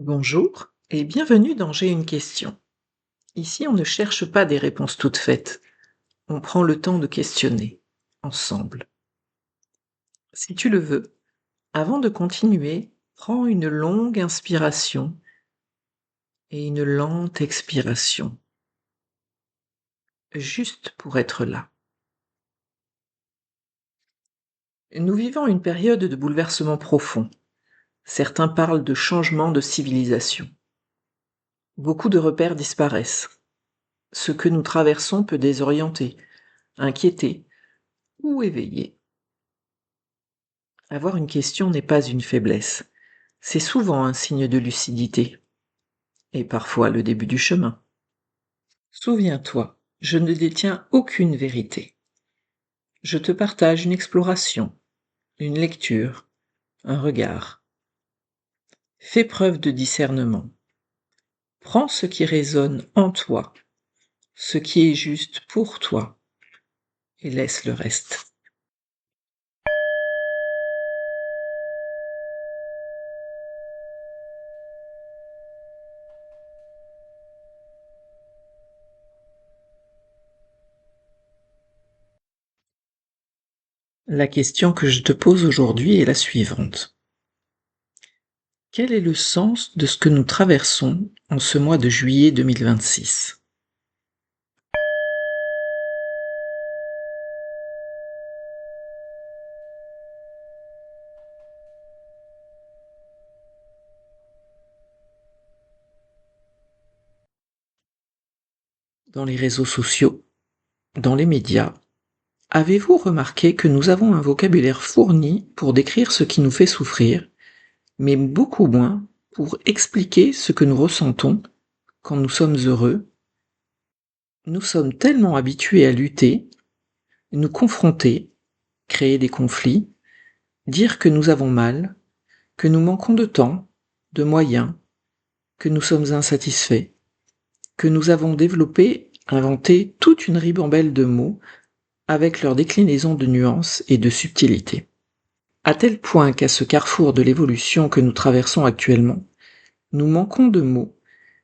Bonjour et bienvenue dans J'ai une question. Ici, on ne cherche pas des réponses toutes faites. On prend le temps de questionner, ensemble. Si tu le veux, avant de continuer, prends une longue inspiration et une lente expiration, juste pour être là. Nous vivons une période de bouleversement profond. Certains parlent de changement de civilisation. Beaucoup de repères disparaissent. Ce que nous traversons peut désorienter, inquiéter ou éveiller. Avoir une question n'est pas une faiblesse. C'est souvent un signe de lucidité. Et parfois le début du chemin. Souviens-toi, je ne détiens aucune vérité. Je te partage une exploration, une lecture, un regard. Fais preuve de discernement. Prends ce qui résonne en toi, ce qui est juste pour toi, et laisse le reste. La question que je te pose aujourd'hui est la suivante. Quel est le sens de ce que nous traversons en ce mois de juillet 2026 ? Dans les réseaux sociaux, dans les médias, avez-vous remarqué que nous avons un vocabulaire fourni pour décrire ce qui nous fait souffrir, mais beaucoup moins pour expliquer ce que nous ressentons quand nous sommes heureux? Nous sommes tellement habitués à lutter, nous confronter, créer des conflits, dire que nous avons mal, que nous manquons de temps, de moyens, que nous sommes insatisfaits, que nous avons développé, inventé toute une ribambelle de mots avec leur déclinaison de nuances et de subtilité. À tel point qu'à ce carrefour de l'évolution que nous traversons actuellement, nous manquons de mots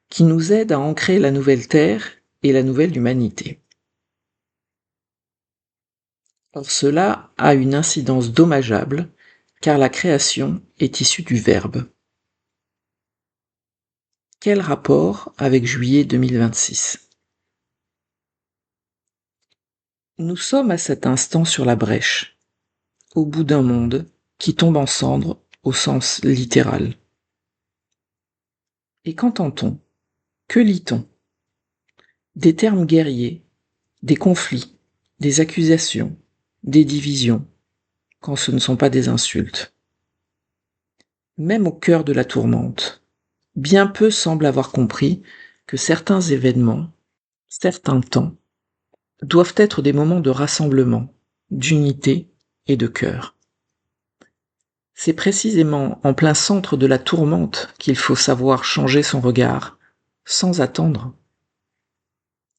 qui nous aident à ancrer la nouvelle Terre et la nouvelle humanité. Or cela a une incidence dommageable, car la création est issue du Verbe. Quel rapport avec juillet 2026 ? Nous sommes à cet instant sur la brèche, au bout d'un monde qui tombe en cendres au sens littéral. Et qu'entend-on ? Que lit-on ? Des termes guerriers, des conflits, des accusations, des divisions, quand ce ne sont pas des insultes. Même au cœur de la tourmente, bien peu semblent avoir compris que certains événements, certains temps, doivent être des moments de rassemblement, d'unité et de cœur. C'est précisément en plein centre de la tourmente qu'il faut savoir changer son regard, sans attendre.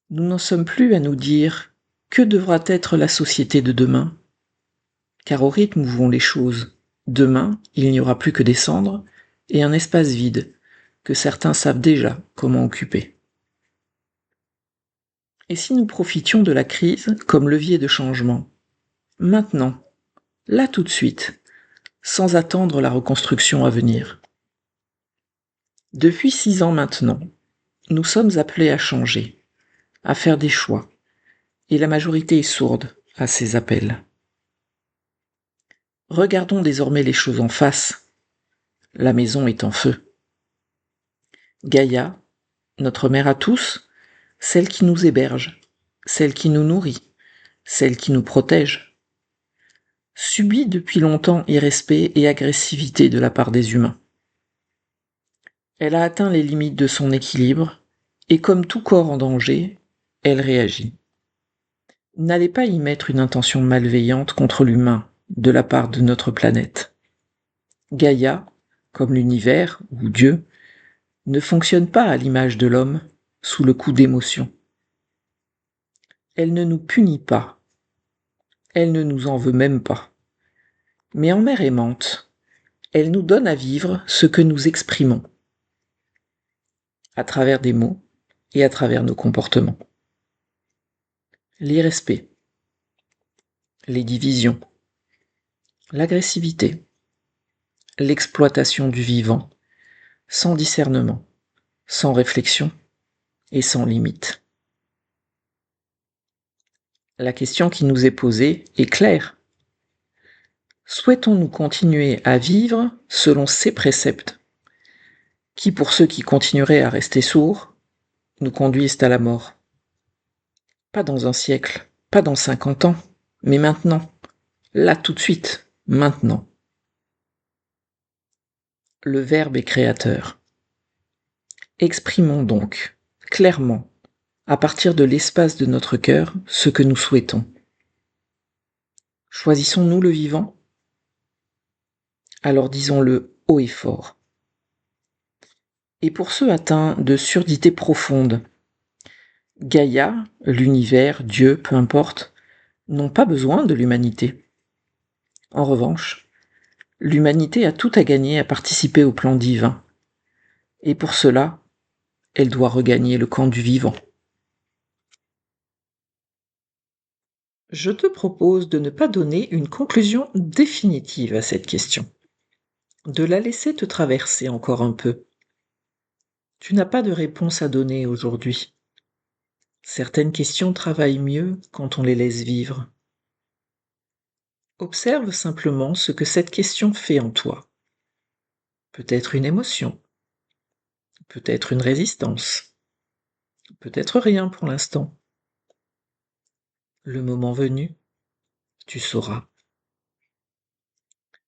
Nous n'en sommes plus à nous dire « Que devra être la société de demain ?» Car au rythme où vont les choses, demain, il n'y aura plus que des cendres et un espace vide que certains savent déjà comment occuper. Et si nous profitions de la crise comme levier de changement, maintenant, là tout de suite, sans attendre la reconstruction à venir? Depuis 6 ans maintenant, nous sommes appelés à changer, à faire des choix, et la majorité est sourde à ces appels. Regardons désormais les choses en face. La maison est en feu. Gaïa, notre mère à tous, celle qui nous héberge, celle qui nous nourrit, celle qui nous protège, subit depuis longtemps irrespect et agressivité de la part des humains. Elle a atteint les limites de son équilibre, et comme tout corps en danger, elle réagit. N'allez pas y mettre une intention malveillante contre l'humain de la part de notre planète. Gaïa, comme l'univers ou Dieu, ne fonctionne pas à l'image de l'homme, sous le coup d'émotions. Elle ne nous punit pas. Elle ne nous en veut même pas. Mais en mère aimante, elle nous donne à vivre ce que nous exprimons. à travers des mots et à travers nos comportements. L'irrespect, les divisions, l'agressivité, l'exploitation du vivant, sans discernement, sans réflexion et sans limite. La question qui nous est posée est claire. Souhaitons-nous continuer à vivre selon ces préceptes, qui, pour ceux qui continueraient à rester sourds, nous conduisent à la mort? Pas dans un siècle, pas dans 50 ans, mais maintenant, là tout de suite, maintenant. Le Verbe est créateur. Exprimons donc, clairement, à partir de l'espace de notre cœur, ce que nous souhaitons. Choisissons-nous le vivant? Alors disons-le haut et fort. Et pour ceux atteints de surdité profonde, Gaïa, l'univers, Dieu, peu importe, n'ont pas besoin de l'humanité. En revanche, l'humanité a tout à gagner à participer au plan divin. Et pour cela, elle doit regagner le camp du vivant. Je te propose de ne pas donner une conclusion définitive à cette question, de la laisser te traverser encore un peu. Tu n'as pas de réponse à donner aujourd'hui. Certaines questions travaillent mieux quand on les laisse vivre. Observe simplement ce que cette question fait en toi. Peut-être une émotion, peut-être une résistance, peut-être rien pour l'instant. Le moment venu, tu sauras.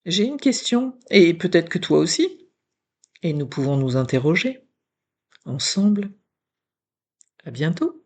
J'ai une question, et peut-être que toi aussi, et nous pouvons nous interroger ensemble. À bientôt.